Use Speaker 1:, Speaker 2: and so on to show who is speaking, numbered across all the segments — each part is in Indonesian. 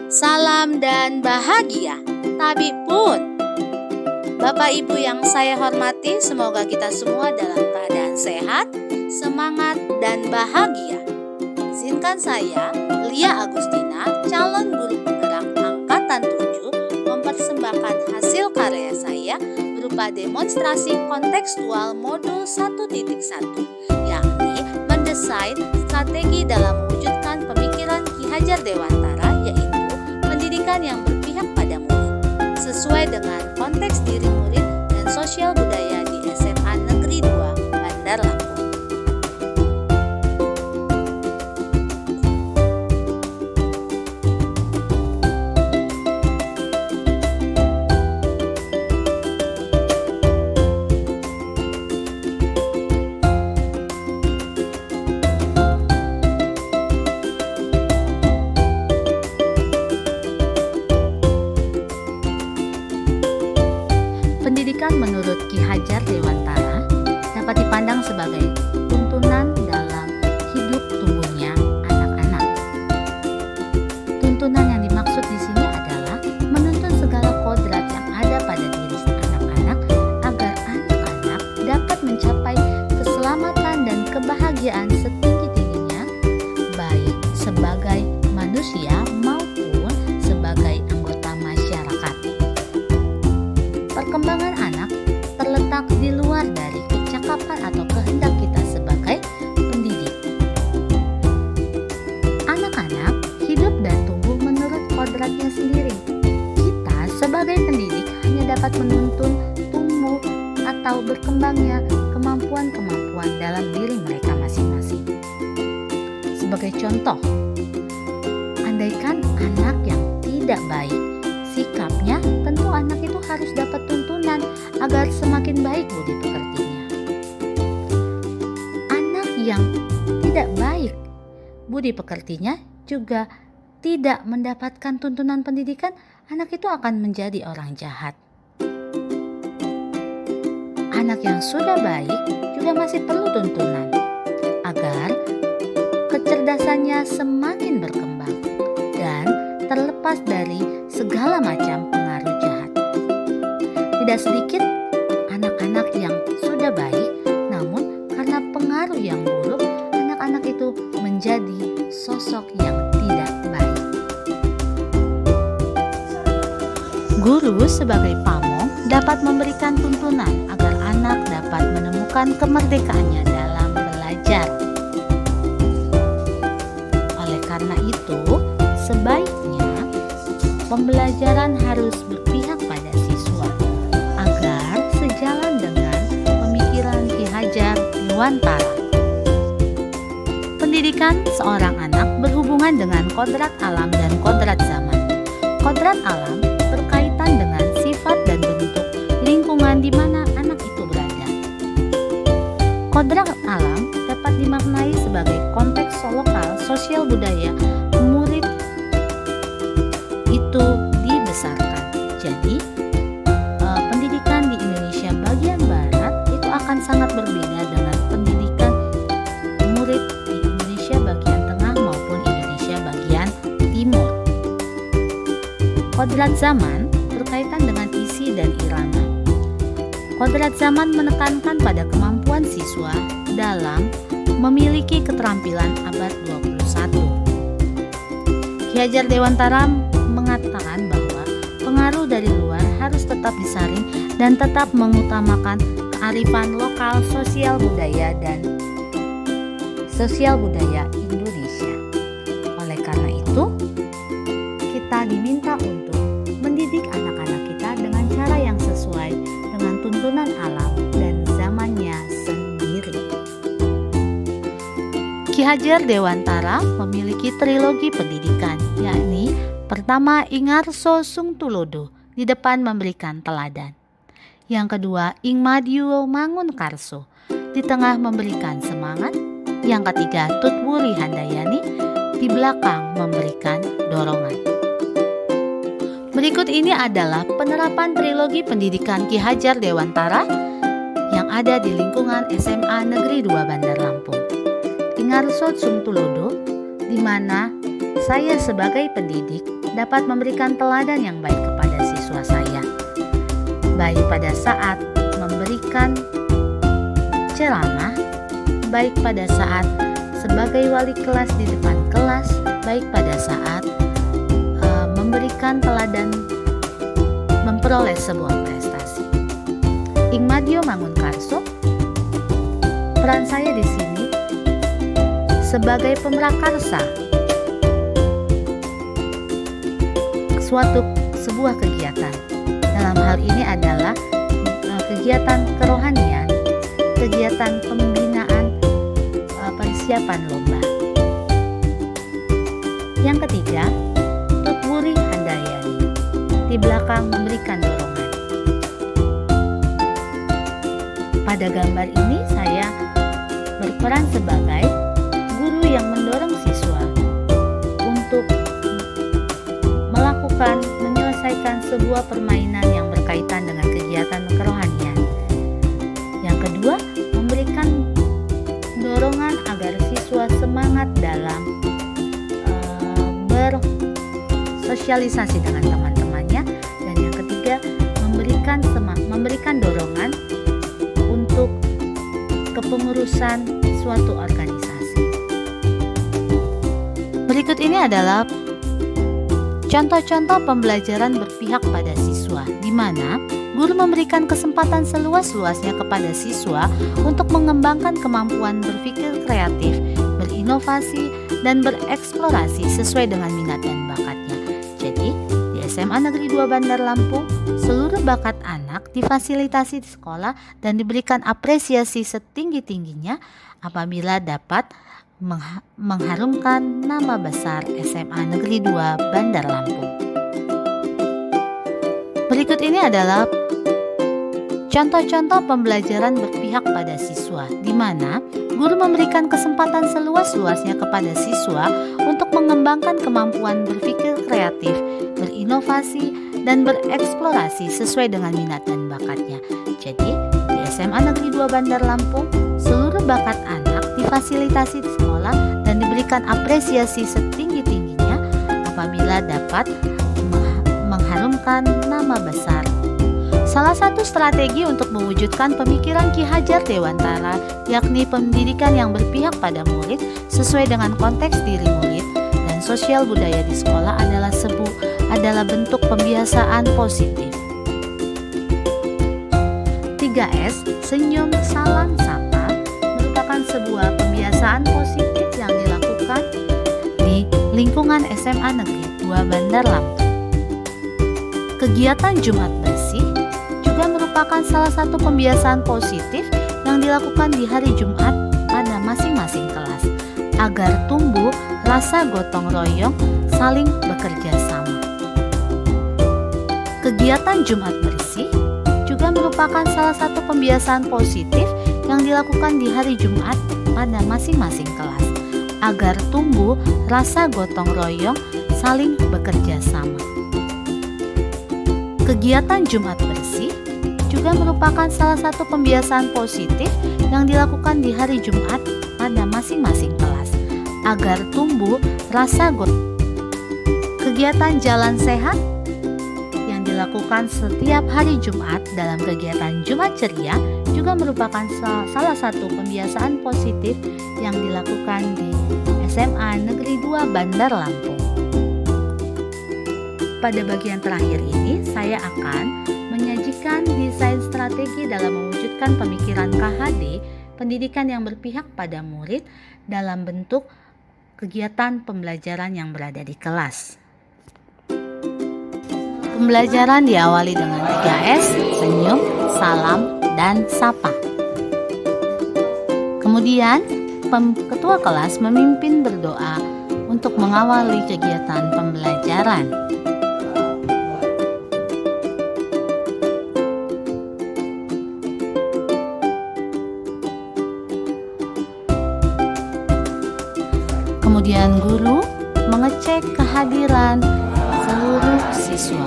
Speaker 1: Salam dan bahagia, Tabi pun. Bapak Ibu yang saya hormati, semoga kita semua dalam keadaan sehat, semangat, dan bahagia. Izinkan saya, Lia Agustina, calon guru penggerak Angkatan 7, mempersembahkan hasil karya saya berupa demonstrasi kontekstual modul 1.1, yakni mendesain strategi dalam mewujudkan pemikiran Ki Hajar Dewantara, yaitu pendidikan yang berpihak pada murid, sesuai dengan konteks diri murid dan sosial budaya di SMA Negeri 2 Bandar Lampung. Pendidikan menurut Ki Hajar Dewantara dapat dipandang sebagai tuntunan dalam hidup tumbuhnya anak-anak. Tuntunan yang dimaksud di sini adalah menuntun segala kodrat yang ada pada diri anak-anak agar anak-anak dapat mencapai keselamatan dan kebahagiaan setinggi-tingginya, baik sebagai manusia maupun sebagai anggota masyarakat. Perkembangan anak terletak di luar dari kecakapan atau kehendak kita sebagai pendidik. Anak-anak hidup dan tumbuh menurut kodratnya sendiri. Kita sebagai pendidik hanya dapat menuntun tumbuh atau berkembangnya kemampuan-kemampuan dalam diri mereka masing-masing. Sebagai contoh, andaikan anak yang tidak baik sikapnya, tentu anak itu harus dapat tuntunan agar semakin baik budi pekertinya. Anak yang tidak baik budi pekertinya juga tidak mendapatkan tuntunan pendidikan, anak itu akan menjadi orang jahat. Anak yang sudah baik juga masih perlu tuntunan agar kecerdasannya semakin berkembang dan terlepas dari segala macam pengaruh jahat. Tidak sedikit anak-anak yang sudah baik, namun karena pengaruh yang buruk, anak-anak itu menjadi sosok yang tidak baik. Guru sebagai pamong dapat memberikan tuntunan agar anak dapat menemukan kemerdekaannya dalam belajar. Oleh karena itu, sebaiknya pembelajaran harus berpihak pada siswa agar sejalan dengan pemikiran Ki Hajar Dewantara. Pendidikan seorang anak berhubungan dengan kodrat alam dan kodrat zaman. Kodrat alam berkaitan dengan sifat dan bentuk lingkungan di mana anak itu berada. Kodrat alam dapat dimaknai sebagai konteks lokal, sosial budaya murid itu dibesarkan. Jadi pendidikan di Indonesia bagian barat itu akan sangat berbeda dengan pendidikan murid di Indonesia bagian tengah maupun Indonesia bagian timur. Kodrat zaman berkaitan dengan isi dan irama. Kodrat zaman menekankan pada kemampuan siswa dalam memiliki keterampilan abad 21. Ki Hajar Dewantara mengatakan bahwa pengaruh dari luar harus tetap disaring dan tetap mengutamakan kearifan lokal, sosial budaya Indonesia. Oleh karena itu, kita diminta untuk mendidik anak-anak kita dengan cara yang sesuai dengan tuntunan alam dan zamannya sendiri. Ki Hajar Dewantara memiliki trilogi pendidikan, yakni pertama, Ingarso Sung Tulodo, di depan memberikan teladan. Yang kedua, Ing Madyo Mangun Karso, di tengah memberikan semangat. Yang ketiga, Tutwuri Handayani, di belakang memberikan dorongan. Berikut ini adalah penerapan trilogi pendidikan Ki Hajar Dewantara yang ada di lingkungan SMA Negeri 2 Bandar Lampung. Ingarso Sung Tulodo, di mana saya sebagai pendidik dapat memberikan teladan yang baik kepada siswa saya, baik pada saat memberikan ceramah, baik pada saat sebagai wali kelas di depan kelas, baik pada saat memberikan teladan memperoleh sebuah prestasi. Ingmadio Mangunkarso, peran saya di sini sebagai pemrakarsa sebuah kegiatan. Dalam hal ini adalah kegiatan kerohanian, kegiatan pembinaan, persiapan lomba. Yang ketiga, Tutwuri Handayani, di belakang memberikan dorongan. Pada gambar ini saya berperan sebagai guru yang mendorong siswa untuk menyelesaikan sebuah permainan yang berkaitan dengan kegiatan kerohanian. Yang kedua, memberikan dorongan agar siswa semangat dalam bersosialisasi dengan teman-temannya. Dan yang ketiga, memberikan dorongan untuk kepengurusan suatu organisasi. Berikut ini adalah contoh-contoh pembelajaran berpihak pada siswa, di mana guru memberikan kesempatan seluas-luasnya kepada siswa untuk mengembangkan kemampuan berpikir kreatif, berinovasi, dan bereksplorasi sesuai dengan minat dan bakatnya. Jadi, di SMA Negeri 2 Bandar Lampung, seluruh bakat anak difasilitasi di sekolah dan diberikan apresiasi setinggi-tingginya apabila dapat mengharumkan nama besar SMA Negeri 2 Bandar Lampung. Berikut ini adalah contoh-contoh pembelajaran berpihak pada siswa, di mana guru memberikan kesempatan seluas-luasnya kepada siswa untuk mengembangkan kemampuan berpikir kreatif, berinovasi, dan bereksplorasi sesuai dengan minat dan bakatnya. Jadi, di SMA Negeri 2 Bandar Lampung, seluruh bakat anak difasilitasi di sekolah dan diberikan apresiasi setinggi-tingginya apabila dapat mengharumkan nama besar. Salah satu strategi untuk mewujudkan pemikiran Ki Hajar Dewantara, yakni pendidikan yang berpihak pada murid sesuai dengan konteks diri murid dan sosial budaya di sekolah adalah bentuk pembiasaan positif. 3S, senyum, salam, sapa, merupakan sebuah pembiasaan positif yang dilakukan di lingkungan SMA Negeri 2 Bandar Lampung. Kegiatan Jumat Bersih juga merupakan salah satu pembiasaan positif yang dilakukan di hari Jumat pada masing-masing kelas agar tumbuh rasa gotong royong, saling bekerja sama. Kegiatan Jumat Bersih juga merupakan salah satu pembiasaan positif yang dilakukan di hari Jumat pada masing-masing kelas agar tumbuh rasa gotong royong, saling bekerja sama. Kegiatan Jumat Bersih juga merupakan salah satu pembiasaan positif yang dilakukan di hari Jumat pada masing-masing kelas agar tumbuh rasa kegiatan Jalan Sehat yang dilakukan setiap hari Jumat dalam kegiatan Jumat Ceria juga merupakan salah satu pembiasaan positif yang dilakukan di SMA Negeri 2 Bandar Lampung. Pada bagian terakhir ini, saya akan menyajikan desain strategi dalam mewujudkan pemikiran KHD, pendidikan yang berpihak pada murid, dalam bentuk kegiatan pembelajaran yang berada di kelas. Pembelajaran diawali dengan 3S, senyum, salam, dan sapa. Kemudian, ketua kelas memimpin berdoa untuk mengawali kegiatan pembelajaran. Kemudian guru mengecek kehadiran seluruh siswa.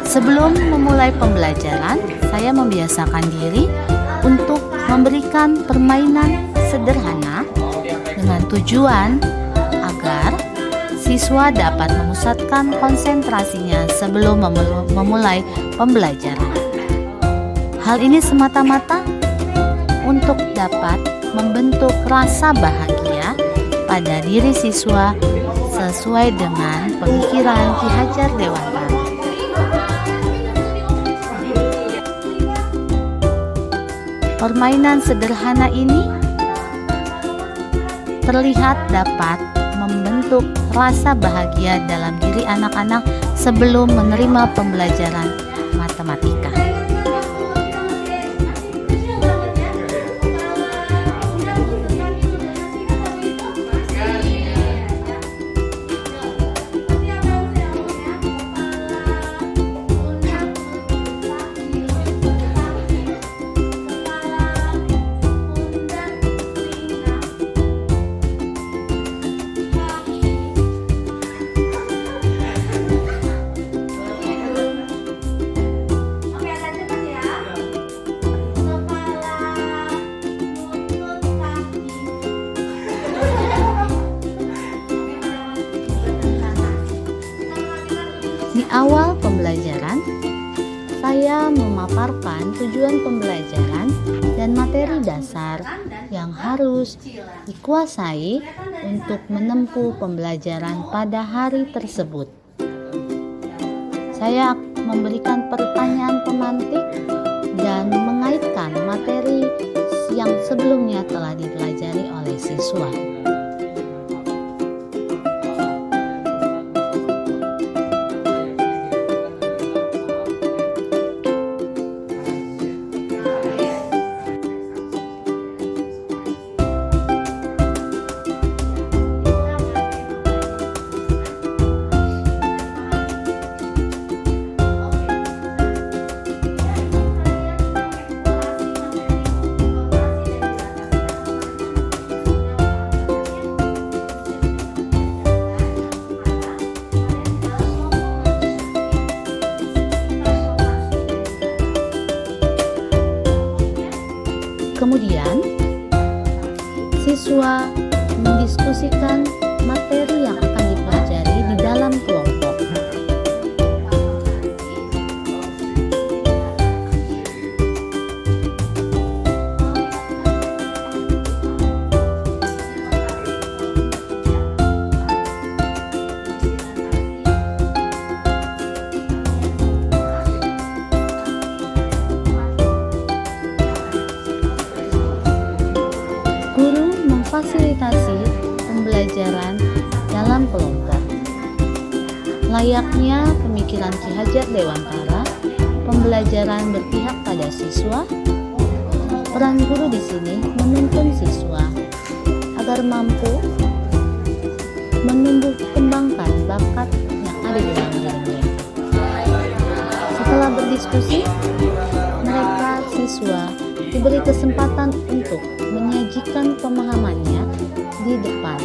Speaker 1: Sebelum memulai pembelajaran, saya membiasakan diri untuk memberikan permainan sederhana dengan Tujuan agar siswa dapat memusatkan konsentrasinya sebelum memulai pembelajaran. Hal ini semata-mata untuk dapat membentuk rasa bahagia pada diri siswa sesuai dengan pemikiran Ki Hajar Dewantara. Permainan sederhana ini terlihat dapat membentuk rasa bahagia dalam diri anak-anak sebelum menerima pembelajaran matematika. Di awal pembelajaran, saya memaparkan tujuan pembelajaran dan materi dasar yang harus dikuasai untuk menempuh pembelajaran pada hari tersebut. Saya memberikan pertanyaan pemantik dan mengaitkan materi yang sebelumnya telah dipelajari oleh siswa. Kemudian, siswa mendiskusikan materi yang akan dipelajari di dalam kelompok. Guru memfasilitasi pembelajaran dalam kelompok. Layaknya pemikiran Ki Hajar Dewantara, pembelajaran berpihak pada siswa. Peran guru di sini menuntun siswa agar mampu menumbuh kembangkan bakat yang ada di dalam diri mereka. Setelah berdiskusi, mereka siswa diberi kesempatan untuk menyajikan pemahamannya di depan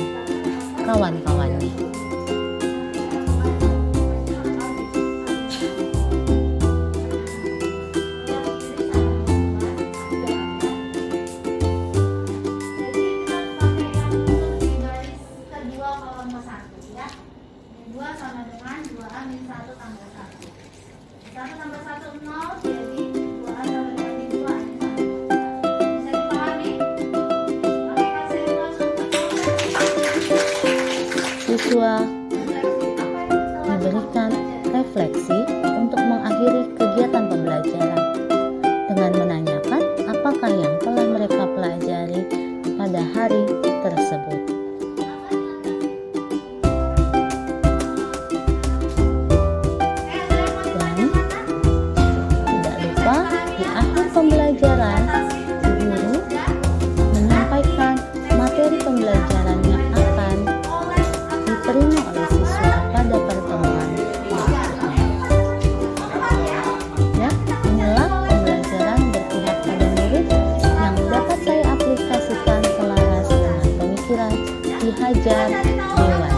Speaker 1: kawan-kawannya. Siswa diberikan refleksi untuk mengakhiri kegiatan pembelajaran dengan menanyakan apakah yang telah mereka pelajari pada hari tersebut. Dan tidak lupa di akhir pembelajaran, guru menyampaikan materi pembelajaran yang akan diterima oleh siswa pada pertemuan berikutnya. Ya, inilah pembelajaran berpihak pada murid yang dapat saya aplikasikan selaras dengan pemikiran Ki Hajar Dewantara.